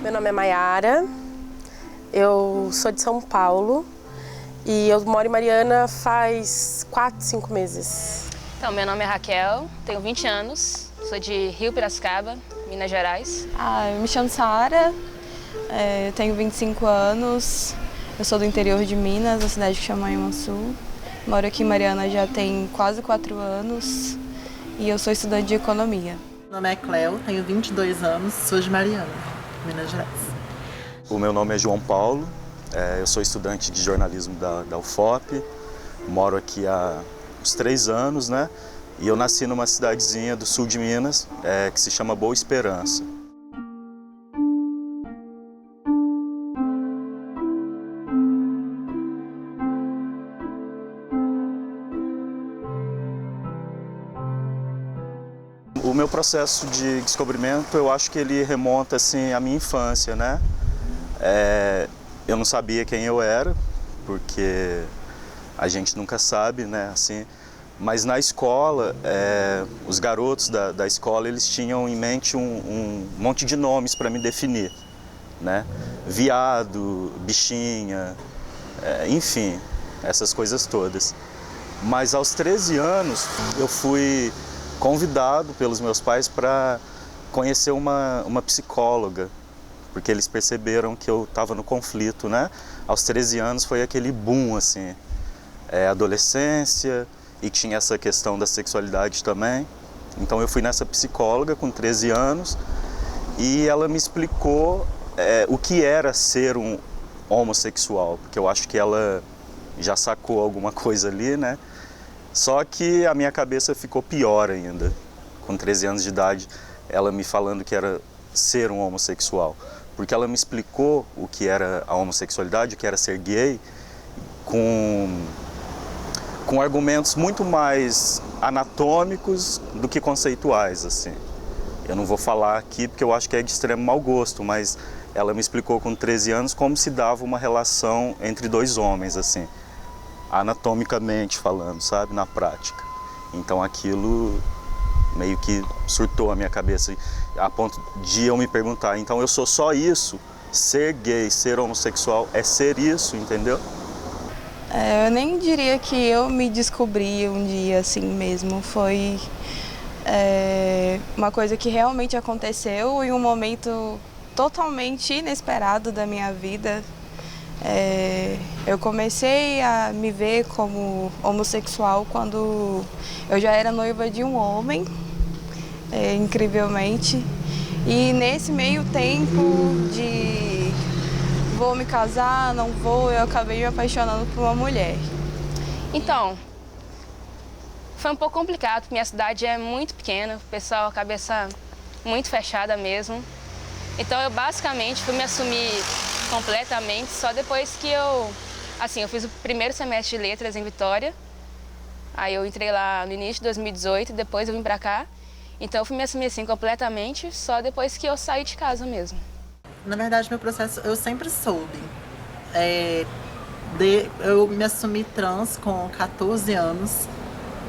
Meu nome é Maiara, eu sou de São Paulo e eu moro em Mariana faz 4, 5 meses. Então, meu nome é Raquel, tenho 20 anos, sou de Rio Piracicaba, Minas Gerais. Eu me chamo Sara, eu tenho 25 anos, eu sou do interior de Minas, da cidade que chama Manhuaçu. Moro aqui em Mariana já tem quase 4 anos e eu sou estudante de economia. Meu nome é Cleo, tenho 22 anos, sou de Mariana, Minas Gerais. O meu nome é João Paulo, eu sou estudante de jornalismo da UFOP, moro aqui há uns 3 anos, né? E eu nasci numa cidadezinha do sul de Minas, que se chama Boa Esperança. O meu processo de descobrimento, eu acho que ele remonta assim à minha infância, né? Eu não sabia quem eu era, porque a gente nunca sabe, né? Assim, mas na escola, os garotos da escola, eles tinham em mente um monte de nomes para me definir, né? Viado, bichinha, enfim, essas coisas todas. Mas aos 13 anos, eu fui convidado pelos meus pais para conhecer uma psicóloga, porque eles perceberam que eu estava no conflito, né? Aos 13 anos foi aquele boom, assim, adolescência, e tinha essa questão da sexualidade também. Então eu fui nessa psicóloga com 13 anos e ela me explicou o que era ser um homossexual, porque eu acho que ela já sacou alguma coisa ali, né? Só que a minha cabeça ficou pior ainda. Com 13 anos de idade, ela me falando que era ser um homossexual. Porque ela me explicou o que era a homossexualidade, o que era ser gay, com argumentos muito mais anatômicos do que conceituais, assim. Eu não vou falar aqui porque eu acho que é de extremo mau gosto, mas ela me explicou com 13 anos como se dava uma relação entre 2 homens, assim, anatomicamente falando, sabe, na prática. Então aquilo meio que surtou a minha cabeça a ponto de eu me perguntar, então eu sou só isso? Ser gay, ser homossexual é ser isso, entendeu? Eu nem diria que eu me descobri um dia assim mesmo, foi uma coisa que realmente aconteceu em um momento totalmente inesperado da minha vida. Eu comecei a me ver como homossexual quando eu já era noiva de um homem, incrivelmente. E nesse meio tempo de vou me casar, não vou, eu acabei me apaixonando por uma mulher. Então, foi um pouco complicado, porque minha cidade é muito pequena, o pessoal, a cabeça muito fechada mesmo. Então eu basicamente fui me assumir completamente só depois que eu fiz o primeiro semestre de letras em Vitória. Aí eu entrei lá no início de 2018, depois eu vim pra cá. Então eu fui me assumir assim completamente só depois que eu saí de casa mesmo. Na verdade, meu processo, eu sempre soube. Eu me assumi trans com 14 anos.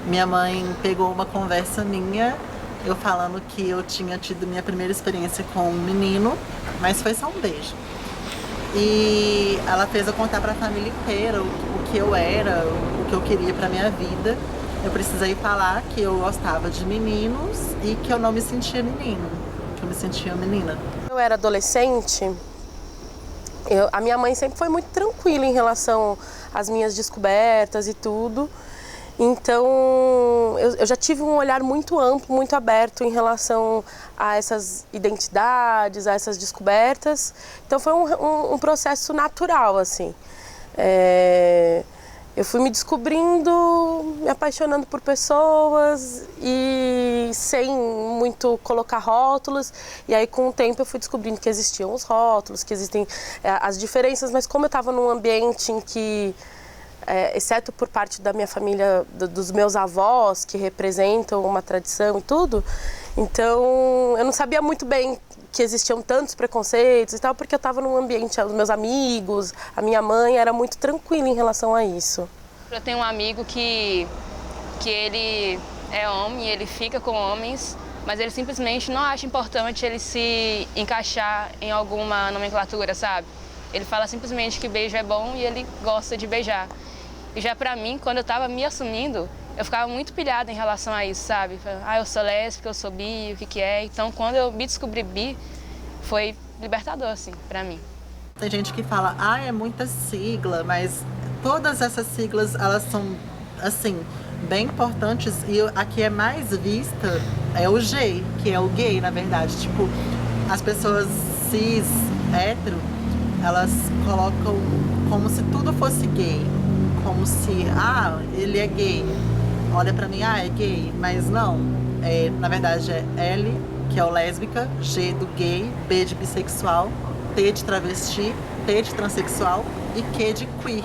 Minha mãe pegou uma conversa minha, eu falando que eu tinha tido minha primeira experiência com um menino, mas foi só um beijo. E ela fez eu contar para a família inteira o que eu era, o que eu queria para minha vida. Eu precisei falar que eu gostava de meninos e que eu não me sentia menino, que eu me sentia menina. Eu era adolescente, a minha mãe sempre foi muito tranquila em relação às minhas descobertas e tudo. Então, eu já tive um olhar muito amplo, muito aberto em relação a essas identidades, a essas descobertas. Então, foi um processo natural, assim. Eu fui me descobrindo, me apaixonando por pessoas e sem muito colocar rótulos. E aí, com o tempo, eu fui descobrindo que existiam os rótulos, que existem as diferenças. Mas como eu estava num ambiente em que, exceto por parte da minha família, dos meus avós, que representam uma tradição e tudo, então eu não sabia muito bem que existiam tantos preconceitos e tal, porque eu estava num ambiente, os meus amigos, a minha mãe era muito tranquila em relação a isso. Eu tenho um amigo que ele é homem e ele fica com homens, mas ele simplesmente não acha importante ele se encaixar em alguma nomenclatura, sabe? Ele fala simplesmente que beijo é bom e ele gosta de beijar. E já pra mim, quando eu tava me assumindo, eu ficava muito pilhada em relação a isso, sabe? Eu sou lésbica, eu sou bi, o que é? Então, quando eu me descobri bi, foi libertador, assim, pra mim. Tem gente que fala, é muita sigla, mas todas essas siglas, elas são, assim, bem importantes. E a que é mais vista é o G, que é o gay, na verdade. Tipo, as pessoas cis, hétero, elas colocam como se tudo fosse gay. Como se, ele é gay. Olha pra mim, é gay. Mas não, na verdade é L, que é o lésbica, G do gay, B de bissexual, T de travesti, T de transexual e Q de queer.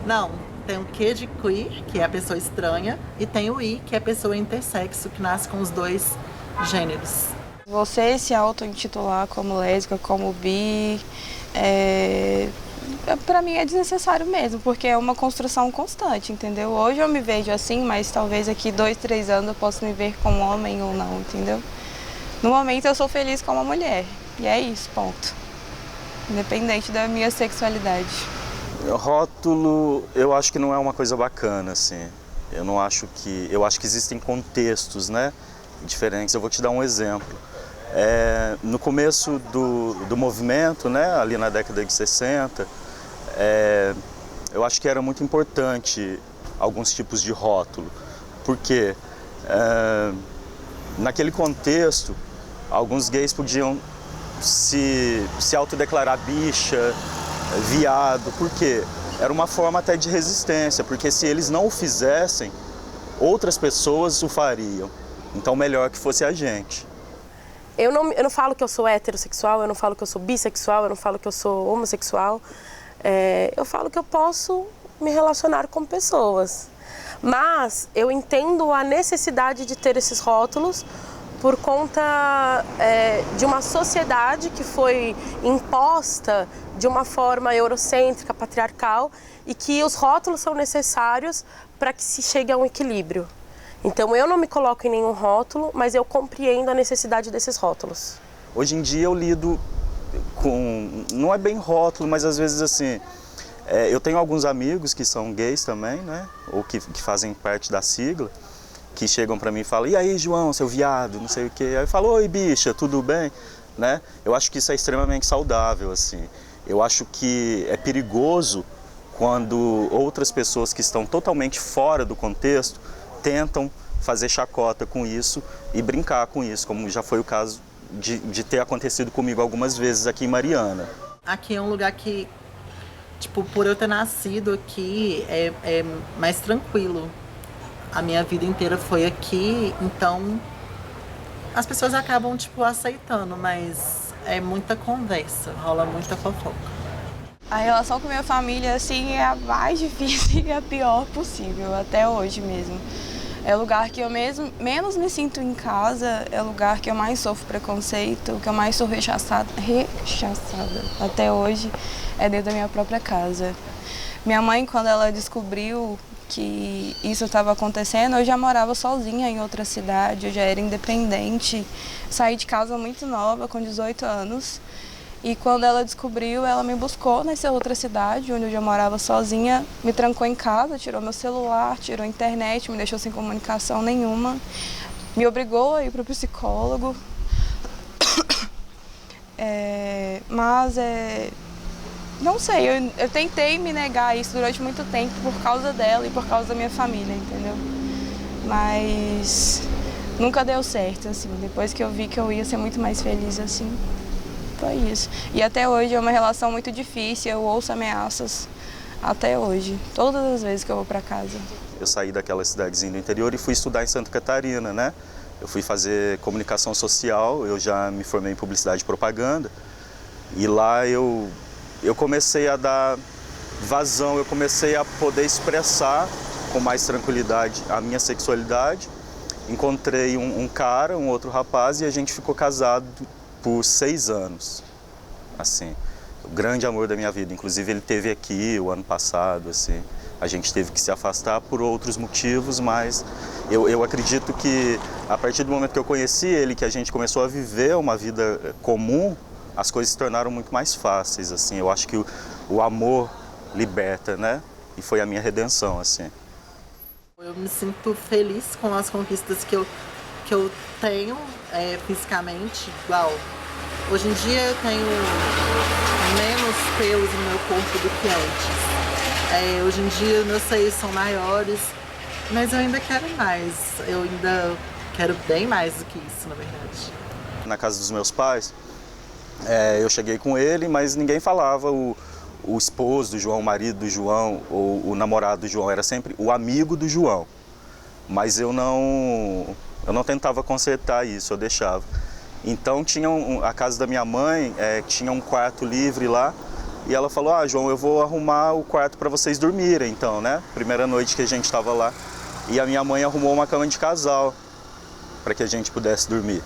Não, tem o Q de queer, que é a pessoa estranha, e tem o I, que é a pessoa intersexo, que nasce com os dois gêneros. Você se auto-intitular como lésbica, como bi, pra mim é desnecessário mesmo, porque é uma construção constante, entendeu? Hoje eu me vejo assim, mas talvez aqui 2, 3 anos eu possa me ver como homem ou não, entendeu? No momento eu sou feliz como mulher, e é isso, ponto. Independente da minha sexualidade. Rótulo, eu acho que não é uma coisa bacana, assim. Eu acho que existem contextos, né, diferentes. Eu vou te dar um exemplo. No começo do movimento, né, ali na década de 60, eu acho que era muito importante alguns tipos de rótulo, porque naquele contexto, alguns gays podiam se autodeclarar bicha, viado, porque era uma forma até de resistência, porque se eles não o fizessem, outras pessoas o fariam. Então, melhor que fosse a gente. Eu não falo que eu sou heterossexual, eu não falo que eu sou bissexual, eu não falo que eu sou homossexual. Eu falo que eu posso me relacionar com pessoas. Mas eu entendo a necessidade de ter esses rótulos por conta de uma sociedade que foi imposta de uma forma eurocêntrica, patriarcal, e que os rótulos são necessários para que se chegue a um equilíbrio. Então eu não me coloco em nenhum rótulo, mas eu compreendo a necessidade desses rótulos. Hoje em dia eu lido com, não é bem rótulo, mas às vezes assim, eu tenho alguns amigos que são gays também, né, ou que fazem parte da sigla, que chegam para mim e falam, e aí João, seu viado, não sei o quê. Aí eu falo, oi bicha, tudo bem? Né? Eu acho que isso é extremamente saudável, assim. Eu acho que é perigoso quando outras pessoas que estão totalmente fora do contexto tentam fazer chacota com isso e brincar com isso, como já foi o caso de ter acontecido comigo algumas vezes aqui em Mariana. Aqui é um lugar que, tipo, por eu ter nascido aqui, é mais tranquilo. A minha vida inteira foi aqui, então as pessoas acabam, tipo, aceitando, mas é muita conversa, rola muita fofoca. A relação com minha família, assim, é a mais difícil e a pior possível, até hoje mesmo. É o lugar que eu menos me sinto em casa, é o lugar que eu mais sofro preconceito, que eu mais sou rechaçada até hoje, é dentro da minha própria casa. Minha mãe, quando ela descobriu que isso estava acontecendo, eu já morava sozinha em outra cidade, eu já era independente, saí de casa muito nova, com 18 anos. E quando ela descobriu, ela me buscou nessa outra cidade, onde eu já morava sozinha, me trancou em casa, tirou meu celular, tirou a internet, me deixou sem comunicação nenhuma, me obrigou a ir para o psicólogo. Não sei, eu tentei me negar isso durante muito tempo por causa dela e por causa da minha família, entendeu? Mas nunca deu certo, assim, depois que eu vi que eu ia ser muito mais feliz, assim. Foi isso. E até hoje é uma relação muito difícil, eu ouço ameaças até hoje, todas as vezes que eu vou para casa. Eu saí daquela cidadezinha do interior e fui estudar em Santa Catarina, né? Eu fui fazer comunicação social, eu já me formei em publicidade e propaganda. E lá eu comecei a dar vazão, eu comecei a poder expressar com mais tranquilidade a minha sexualidade. Encontrei um outro rapaz, e a gente ficou casado por 6 anos, assim, o grande amor da minha vida. Inclusive ele esteve aqui o ano passado, assim, A gente teve que se afastar por outros motivos, mas eu acredito que a partir do momento que eu conheci ele, que a gente começou a viver uma vida comum, as coisas se tornaram muito mais fáceis, assim. Eu acho que o amor liberta, né? E foi a minha redenção, assim. Eu me sinto feliz com as conquistas que eu tenho fisicamente, igual. Hoje em dia eu tenho menos pelos no meu corpo do que antes. Hoje em dia meus seios são maiores, mas eu ainda quero mais. Eu ainda quero bem mais do que isso, na verdade. Na casa dos meus pais, eu cheguei com ele, mas ninguém falava o esposo do João, o marido do João, ou o namorado do João. Era sempre o amigo do João. Mas eu não tentava consertar isso, eu deixava. Então tinha a casa da minha mãe, tinha um quarto livre lá. E ela falou, João, eu vou arrumar o quarto para vocês dormirem, então, né? Primeira noite que a gente estava lá. E a minha mãe arrumou uma cama de casal para que a gente pudesse dormir.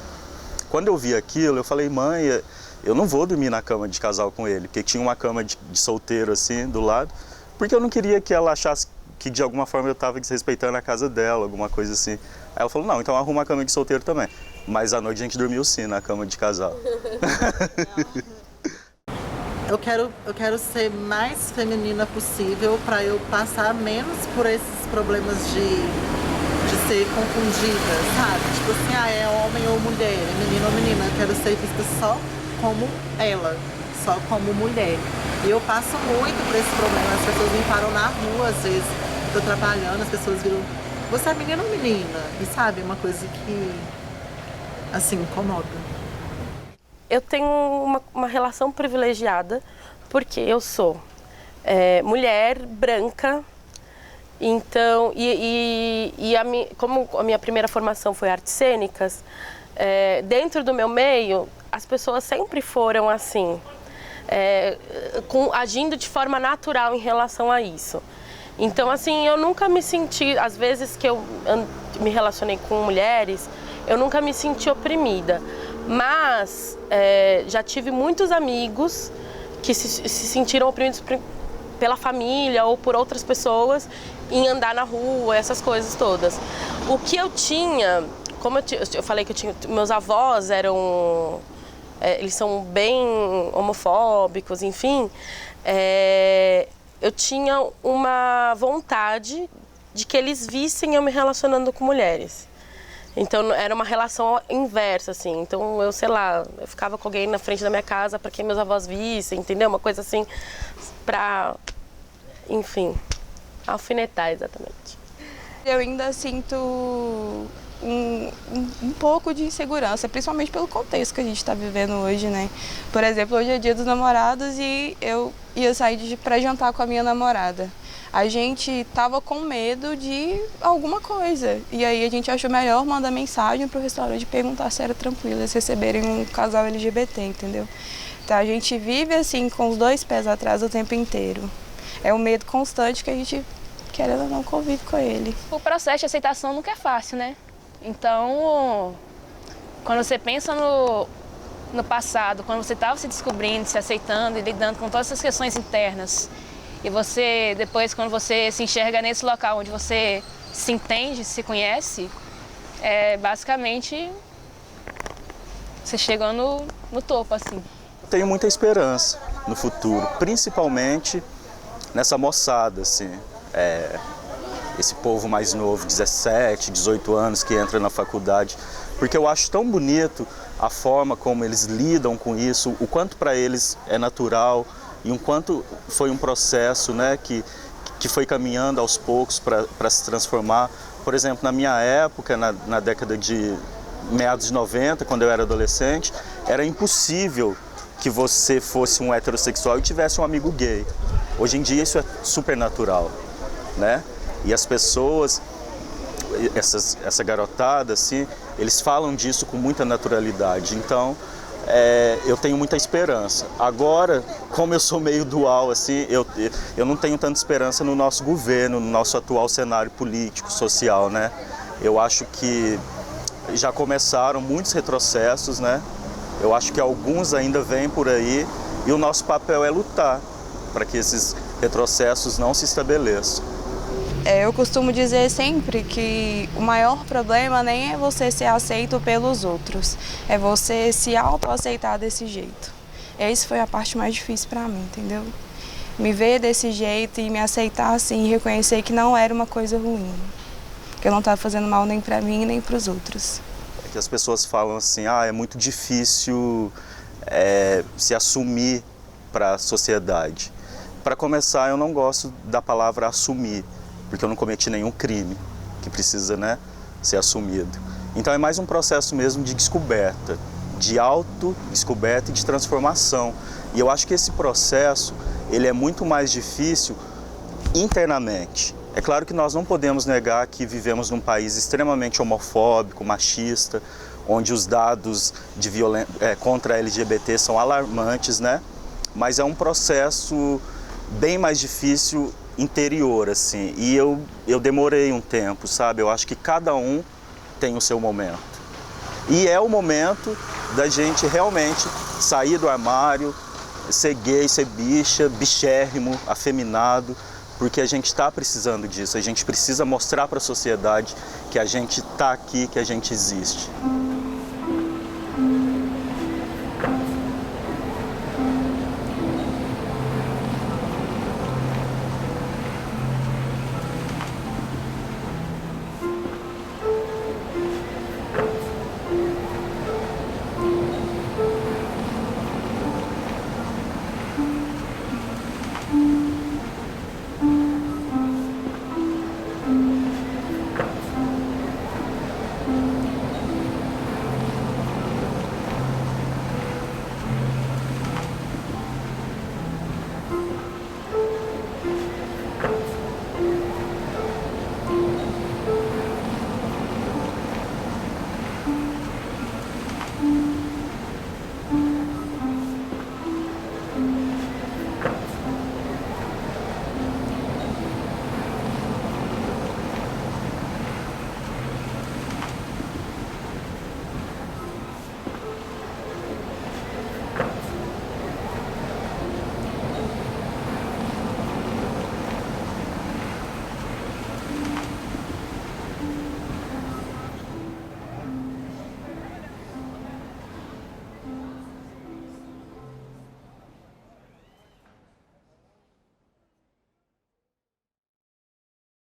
Quando eu vi aquilo, eu falei, mãe, eu não vou dormir na cama de casal com ele, porque tinha uma cama de solteiro assim do lado, porque eu não queria que ela achasse que de alguma forma eu estava desrespeitando a casa dela, alguma coisa assim. Aí ela falou, não, então arruma a cama de solteiro também. Mas à noite a gente dormiu sim na cama de casal. Eu quero ser mais feminina possível para eu passar menos por esses problemas de ser confundida, sabe? Tipo assim, é homem ou mulher, é menino ou menina. Eu quero ser vista só como ela, só como mulher. E eu passo muito por esse problema. As pessoas me param na rua, às vezes, tô trabalhando, as pessoas viram, você é menina ou menina? E sabe, uma coisa que, assim, incomoda. Eu tenho uma relação privilegiada, porque eu sou mulher, branca, então, como a minha primeira formação foi artes cênicas, dentro do meu meio, as pessoas sempre foram assim, agindo de forma natural em relação a isso. Então, assim, eu nunca me senti, às vezes que eu me relacionei com mulheres, eu nunca me senti oprimida. Mas já tive muitos amigos que se sentiram oprimidos pela família ou por outras pessoas em andar na rua, essas coisas todas. O que eu tinha, como eu falei que meus avós eram, eles são bem homofóbicos, enfim, eu tinha uma vontade de que eles vissem eu me relacionando com mulheres. Então era uma relação inversa, assim. Então eu, sei lá, eu ficava com alguém na frente da minha casa para que meus avós vissem, entendeu? Uma coisa assim para, enfim, alfinetar exatamente. Eu ainda sinto um pouco de insegurança, principalmente pelo contexto que a gente está vivendo hoje, né? Por exemplo, hoje é dia dos namorados e eu ia sair para jantar com a minha namorada. A gente tava com medo de alguma coisa. E aí a gente achou melhor mandar mensagem pro restaurante e perguntar se era tranquilo eles receberem um casal LGBT, entendeu? Então a gente vive assim com os dois pés atrás o tempo inteiro. É um medo constante que a gente, querendo ou não, convive com ele. O processo de aceitação nunca é fácil, né? Então, quando você pensa no passado, quando você estava se descobrindo, se aceitando e lidando com todas essas questões internas, e você, depois, quando você se enxerga nesse local onde você se entende, se conhece, basicamente, você chega no topo, assim. Tenho muita esperança no futuro, principalmente nessa moçada, assim. Esse povo mais novo, 17, 18 anos, que entra na faculdade. Porque eu acho tão bonito a forma como eles lidam com isso, o quanto para eles é natural, e o quanto foi um processo, né, que foi caminhando aos poucos para se transformar. Por exemplo, na minha época, na década de meados de 90, quando eu era adolescente, era impossível que você fosse um heterossexual e tivesse um amigo gay. Hoje em dia isso é super natural, né? E as pessoas, essa garotada, assim, eles falam disso com muita naturalidade. Então, eu tenho muita esperança. Agora, como eu sou meio dual, assim, eu não tenho tanta esperança no nosso governo, no nosso atual cenário político, social, né? Eu acho que já começaram muitos retrocessos, né? Eu acho que alguns ainda vêm por aí e o nosso papel é lutar para que esses retrocessos não se estabeleçam. Eu costumo dizer sempre que o maior problema nem é você ser aceito pelos outros, é você se autoaceitar desse jeito. Essa foi a parte mais difícil para mim, entendeu? Me ver desse jeito e me aceitar assim, e reconhecer que não era uma coisa ruim, que eu não estava fazendo mal nem para mim nem para os outros. É que as pessoas falam assim, é muito difícil se assumir para a sociedade. Para começar, eu não gosto da palavra assumir, porque eu não cometi nenhum crime que precisa, né, ser assumido. Então é mais um processo mesmo de descoberta, de autodescoberta e de transformação. E eu acho que esse processo, ele é muito mais difícil internamente. É claro que nós não podemos negar que vivemos num país extremamente homofóbico, machista, onde os dados de contra a LGBT são alarmantes, né? Mas é um processo bem mais difícil interior, assim, e eu demorei um tempo, sabe? Eu acho que cada um tem o seu momento. E é o momento da gente realmente sair do armário, ser gay, ser bicha, bichérrimo, afeminado, porque a gente está precisando disso, a gente precisa mostrar para a sociedade que a gente está aqui, que a gente existe.